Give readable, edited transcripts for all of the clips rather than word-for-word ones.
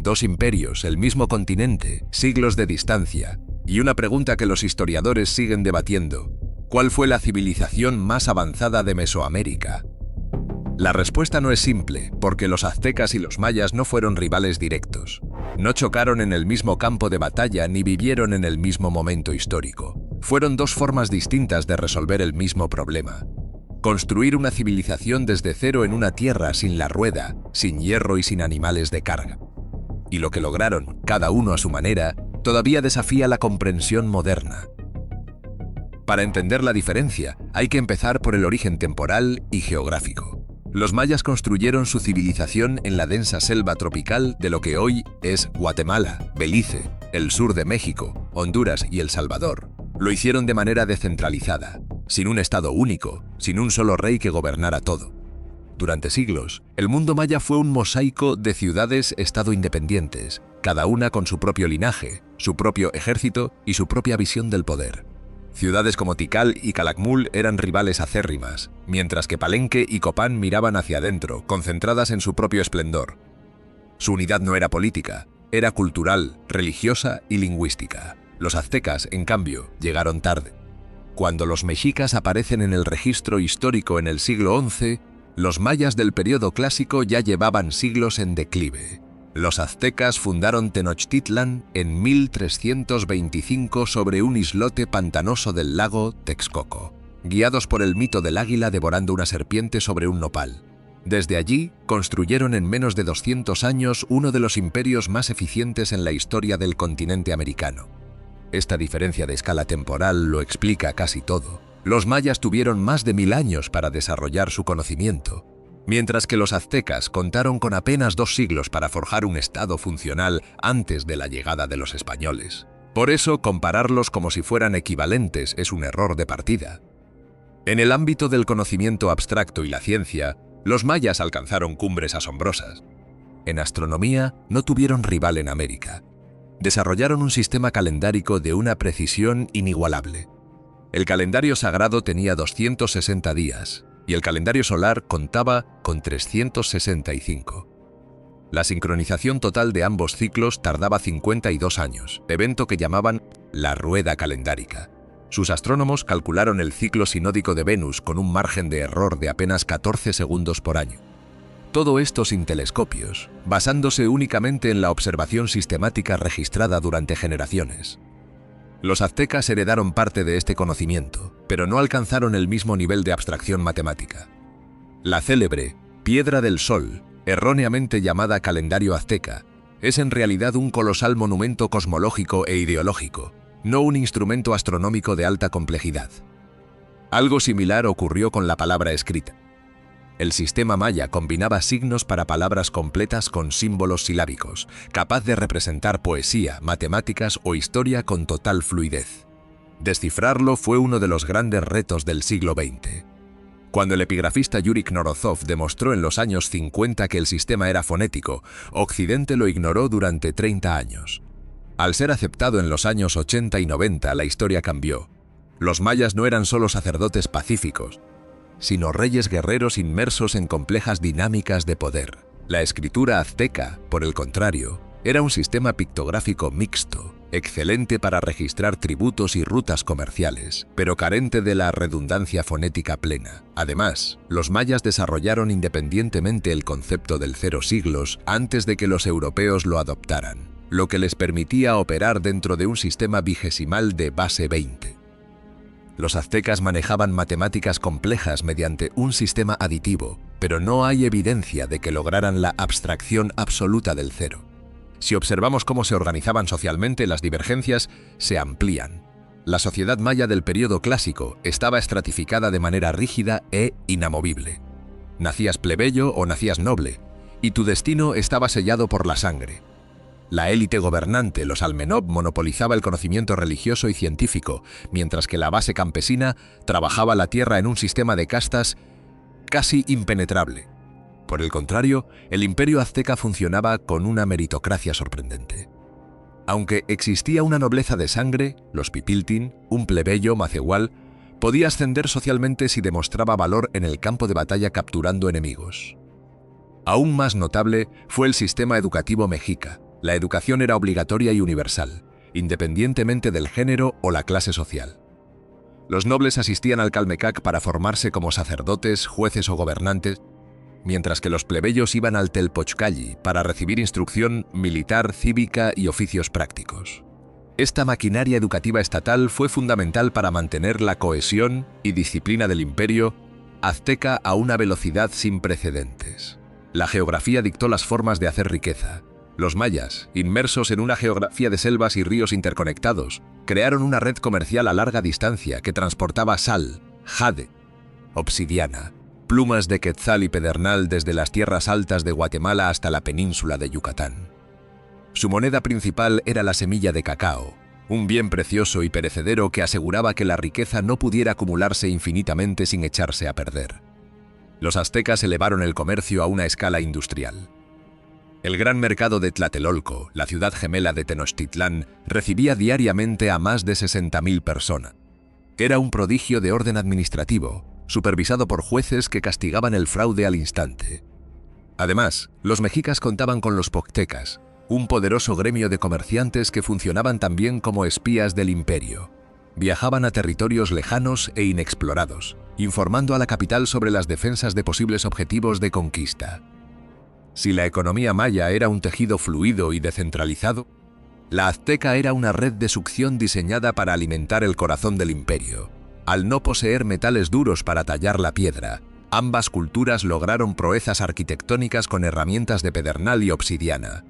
Dos imperios, el mismo continente, siglos de distancia, y una pregunta que los historiadores siguen debatiendo: ¿cuál fue la civilización más avanzada de Mesoamérica? La respuesta no es simple, porque los aztecas y los mayas no fueron rivales directos. No chocaron en el mismo campo de batalla ni vivieron en el mismo momento histórico. Fueron dos formas distintas de resolver el mismo problema: construir una civilización desde cero en una tierra sin la rueda, sin hierro y sin animales de carga. Y lo que lograron, cada uno a su manera, todavía desafía la comprensión moderna. Para entender la diferencia, hay que empezar por el origen temporal y geográfico. Los mayas construyeron su civilización en la densa selva tropical de lo que hoy es Guatemala, Belice, el sur de México, Honduras y El Salvador. Lo hicieron de manera descentralizada, sin un estado único, sin un solo rey que gobernara todo. Durante siglos, el mundo maya fue un mosaico de ciudades-estado independientes, cada una con su propio linaje, su propio ejército y su propia visión del poder. Ciudades como Tikal y Calakmul eran rivales acérrimas, mientras que Palenque y Copán miraban hacia adentro, concentradas en su propio esplendor. Su unidad no era política, era cultural, religiosa y lingüística. Los aztecas, en cambio, llegaron tarde. Cuando los mexicas aparecen en el registro histórico en el siglo XI, los mayas del período clásico ya llevaban siglos en declive. Los aztecas fundaron Tenochtitlan en 1325 sobre un islote pantanoso del lago Texcoco, guiados por el mito del águila devorando una serpiente sobre un nopal. Desde allí, construyeron en menos de 200 años uno de los imperios más eficientes en la historia del continente americano. Esta diferencia de escala temporal lo explica casi todo. Los mayas tuvieron más de 1000 años para desarrollar su conocimiento, mientras que los aztecas contaron con apenas 2 siglos para forjar un estado funcional antes de la llegada de los españoles. Por eso, compararlos como si fueran equivalentes es un error de partida. En el ámbito del conocimiento abstracto y la ciencia, los mayas alcanzaron cumbres asombrosas. En astronomía, no tuvieron rival en América. Desarrollaron un sistema calendárico de una precisión inigualable. El calendario sagrado tenía 260 días, y el calendario solar contaba con 365. La sincronización total de ambos ciclos tardaba 52 años, evento que llamaban la rueda calendárica. Sus astrónomos calcularon el ciclo sinódico de Venus con un margen de error de apenas 14 segundos por año. Todo esto sin telescopios, basándose únicamente en la observación sistemática registrada durante generaciones. Los aztecas heredaron parte de este conocimiento, pero no alcanzaron el mismo nivel de abstracción matemática. La célebre Piedra del Sol, erróneamente llamada calendario azteca, es en realidad un colosal monumento cosmológico e ideológico, no un instrumento astronómico de alta complejidad. Algo similar ocurrió con la palabra escrita. El sistema maya combinaba signos para palabras completas con símbolos silábicos, capaz de representar poesía, matemáticas o historia con total fluidez. Descifrarlo fue uno de los grandes retos del siglo XX. Cuando el epigrafista Yuri Knorozov demostró en los años 50 que el sistema era fonético, Occidente lo ignoró durante 30 años. Al ser aceptado en los años 80 y 90, la historia cambió. Los mayas no eran solo sacerdotes pacíficos, sino reyes guerreros inmersos en complejas dinámicas de poder. La escritura azteca, por el contrario, era un sistema pictográfico mixto, excelente para registrar tributos y rutas comerciales, pero carente de la redundancia fonética plena. Además, los mayas desarrollaron independientemente el concepto del 0 siglos antes de que los europeos lo adoptaran, lo que les permitía operar dentro de un sistema vigesimal de base 20. Los aztecas manejaban matemáticas complejas mediante un sistema aditivo, pero no hay evidencia de que lograran la abstracción absoluta del cero. Si observamos cómo se organizaban socialmente, las divergencias se amplían. La sociedad maya del período clásico estaba estratificada de manera rígida e inamovible. Nacías plebeyo o nacías noble, y tu destino estaba sellado por la sangre. La élite gobernante, los Almenop, monopolizaba el conocimiento religioso y científico, mientras que la base campesina trabajaba la tierra en un sistema de castas casi impenetrable. Por el contrario, el imperio azteca funcionaba con una meritocracia sorprendente. Aunque existía una nobleza de sangre, los pipiltin, un plebeyo macehual, podía ascender socialmente si demostraba valor en el campo de batalla capturando enemigos. Aún más notable fue el sistema educativo mexica. La educación era obligatoria y universal, independientemente del género o la clase social. Los nobles asistían al Calmecac para formarse como sacerdotes, jueces o gobernantes, mientras que los plebeyos iban al Telpochcalli para recibir instrucción militar, cívica y oficios prácticos. Esta maquinaria educativa estatal fue fundamental para mantener la cohesión y disciplina del imperio azteca a una velocidad sin precedentes. La geografía dictó las formas de hacer riqueza. Los mayas, inmersos en una geografía de selvas y ríos interconectados, crearon una red comercial a larga distancia que transportaba sal, jade, obsidiana, plumas de quetzal y pedernal desde las tierras altas de Guatemala hasta la península de Yucatán. Su moneda principal era la semilla de cacao, un bien precioso y perecedero que aseguraba que la riqueza no pudiera acumularse infinitamente sin echarse a perder. Los aztecas elevaron el comercio a una escala industrial. El gran mercado de Tlatelolco, la ciudad gemela de Tenochtitlán, recibía diariamente a más de 60.000 personas. Era un prodigio de orden administrativo, supervisado por jueces que castigaban el fraude al instante. Además, los mexicas contaban con los poctecas, un poderoso gremio de comerciantes que funcionaban también como espías del imperio. Viajaban a territorios lejanos e inexplorados, informando a la capital sobre las defensas de posibles objetivos de conquista. Si la economía maya era un tejido fluido y descentralizado, la azteca era una red de succión diseñada para alimentar el corazón del imperio. Al no poseer metales duros para tallar la piedra, ambas culturas lograron proezas arquitectónicas con herramientas de pedernal y obsidiana.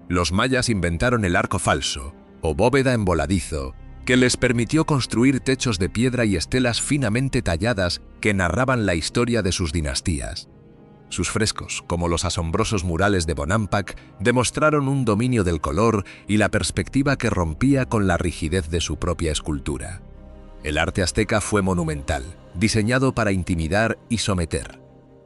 Los mayas inventaron el arco falso, o bóveda en voladizo, que les permitió construir techos de piedra y estelas finamente talladas que narraban la historia de sus dinastías. Sus frescos, como los asombrosos murales de Bonampak, demostraron un dominio del color y la perspectiva que rompía con la rigidez de su propia escultura. El arte azteca fue monumental, diseñado para intimidar y someter.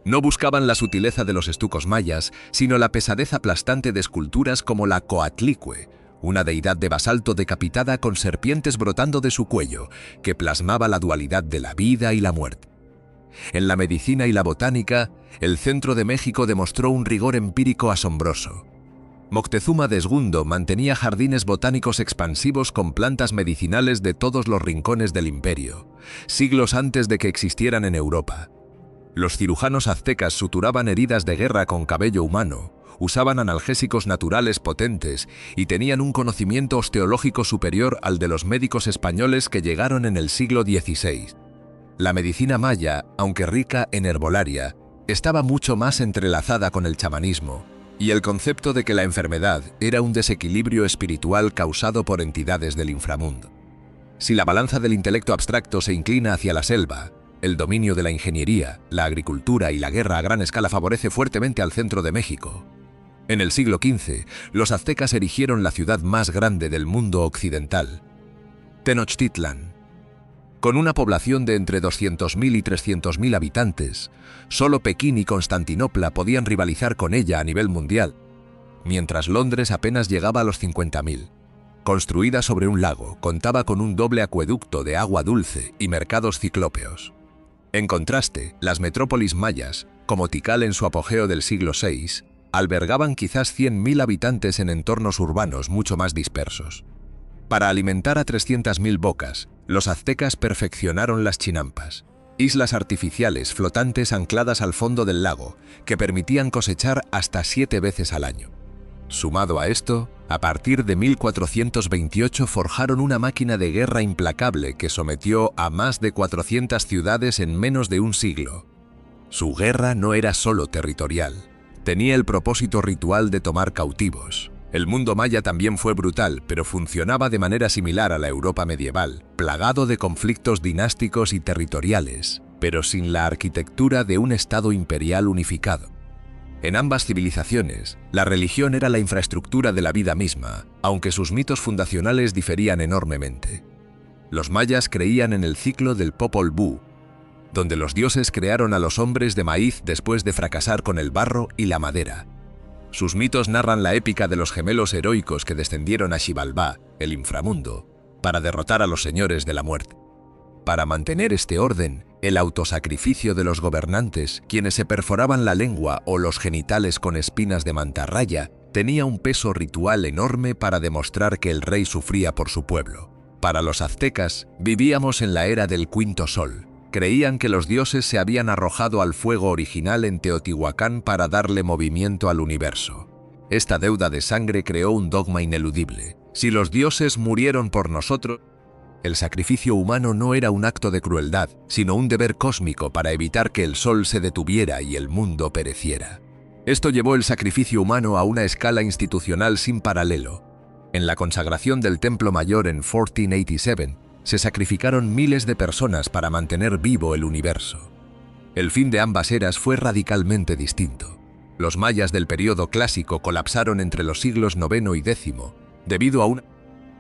No buscaban la sutileza de los estucos mayas, sino la pesadez aplastante de esculturas como la Coatlicue, una deidad de basalto decapitada con serpientes brotando de su cuello, que plasmaba la dualidad de la vida y la muerte. En la medicina y la botánica, el centro de México demostró un rigor empírico asombroso. Moctezuma de Esgundo mantenía jardines botánicos expansivos con plantas medicinales de todos los rincones del imperio, siglos antes de que existieran en Europa. Los cirujanos aztecas suturaban heridas de guerra con cabello humano, usaban analgésicos naturales potentes y tenían un conocimiento osteológico superior al de los médicos españoles que llegaron en el siglo XVI. La medicina maya, aunque rica en herbolaria, estaba mucho más entrelazada con el chamanismo y el concepto de que la enfermedad era un desequilibrio espiritual causado por entidades del inframundo. Si la balanza del intelecto abstracto se inclina hacia la selva, el dominio de la ingeniería, la agricultura y la guerra a gran escala favorece fuertemente al centro de México. En el siglo XV, los aztecas erigieron la ciudad más grande del mundo occidental, Tenochtitlán. Con una población de entre 200.000 y 300.000 habitantes, solo Pekín y Constantinopla podían rivalizar con ella a nivel mundial, mientras Londres apenas llegaba a los 50.000. Construida sobre un lago, contaba con un doble acueducto de agua dulce y mercados ciclópeos. En contraste, las metrópolis mayas, como Tikal en su apogeo del siglo VI, albergaban quizás 100.000 habitantes en entornos urbanos mucho más dispersos. Para alimentar a 300.000 bocas, los aztecas perfeccionaron las chinampas, islas artificiales flotantes ancladas al fondo del lago, que permitían cosechar hasta 7 veces al año. Sumado a esto, a partir de 1428 forjaron una máquina de guerra implacable que sometió a más de 400 ciudades en menos de un siglo. Su guerra no era solo territorial, tenía el propósito ritual de tomar cautivos. El mundo maya también fue brutal, pero funcionaba de manera similar a la Europa medieval, plagado de conflictos dinásticos y territoriales, pero sin la arquitectura de un estado imperial unificado. En ambas civilizaciones, la religión era la infraestructura de la vida misma, aunque sus mitos fundacionales diferían enormemente. Los mayas creían en el ciclo del Popol Vuh, donde los dioses crearon a los hombres de maíz después de fracasar con el barro y la madera. Sus mitos narran la épica de los gemelos heroicos que descendieron a Xibalbá, el inframundo, para derrotar a los señores de la muerte. Para mantener este orden, el autosacrificio de los gobernantes, quienes se perforaban la lengua o los genitales con espinas de mantarraya, tenía un peso ritual enorme para demostrar que el rey sufría por su pueblo. Para los aztecas, vivíamos en la era del quinto sol. Creían que los dioses se habían arrojado al fuego original en Teotihuacán para darle movimiento al universo. Esta deuda de sangre creó un dogma ineludible. Si los dioses murieron por nosotros, el sacrificio humano no era un acto de crueldad, sino un deber cósmico para evitar que el sol se detuviera y el mundo pereciera. Esto llevó el sacrificio humano a una escala institucional sin paralelo. En la consagración del Templo Mayor en 1487, se sacrificaron miles de personas para mantener vivo el universo. El fin de ambas eras fue radicalmente distinto. Los mayas del período clásico colapsaron entre los siglos IX y X debido a una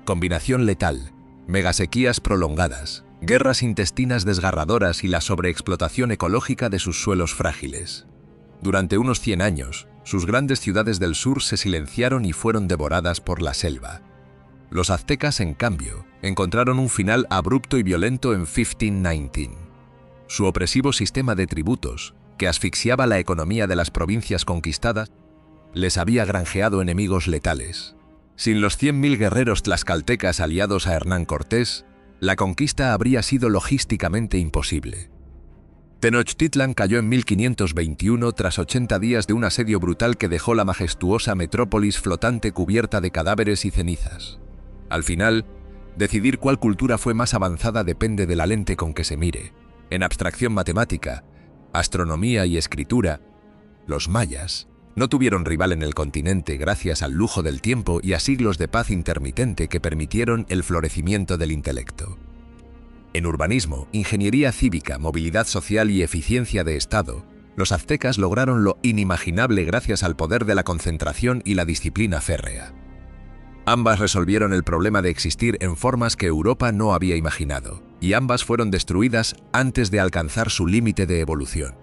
combinación letal, megasequías prolongadas, guerras intestinas desgarradoras y la sobreexplotación ecológica de sus suelos frágiles. Durante unos 100 años, sus grandes ciudades del sur se silenciaron y fueron devoradas por la selva. Los aztecas, en cambio, encontraron un final abrupto y violento en 1519. Su opresivo sistema de tributos, que asfixiaba la economía de las provincias conquistadas, les había granjeado enemigos letales. Sin los 100.000 guerreros tlaxcaltecas aliados a Hernán Cortés, la conquista habría sido logísticamente imposible. Tenochtitlan cayó en 1521 tras 80 días de un asedio brutal que dejó la majestuosa metrópolis flotante cubierta de cadáveres y cenizas. Al final, decidir cuál cultura fue más avanzada depende de la lente con que se mire. En abstracción matemática, astronomía y escritura, los mayas no tuvieron rival en el continente gracias al lujo del tiempo y a siglos de paz intermitente que permitieron el florecimiento del intelecto. En urbanismo, ingeniería cívica, movilidad social y eficiencia de Estado, los aztecas lograron lo inimaginable gracias al poder de la concentración y la disciplina férrea. Ambas resolvieron el problema de existir en formas que Europa no había imaginado, y ambas fueron destruidas antes de alcanzar su límite de evolución.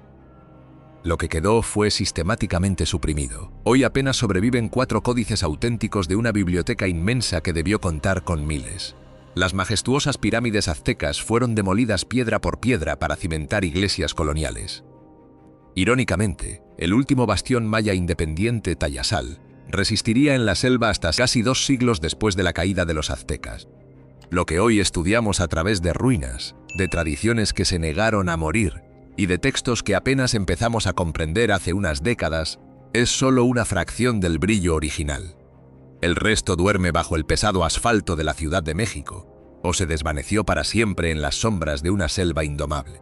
Lo que quedó fue sistemáticamente suprimido. Hoy apenas sobreviven 4 códices auténticos de una biblioteca inmensa que debió contar con miles. Las majestuosas pirámides aztecas fueron demolidas piedra por piedra para cimentar iglesias coloniales. Irónicamente, el último bastión maya independiente, Tayasal, resistiría en la selva hasta casi 2 siglos después de la caída de los aztecas. Lo que hoy estudiamos a través de ruinas, de tradiciones que se negaron a morir y de textos que apenas empezamos a comprender hace unas décadas, es solo una fracción del brillo original. El resto duerme bajo el pesado asfalto de la Ciudad de México o se desvaneció para siempre en las sombras de una selva indomable.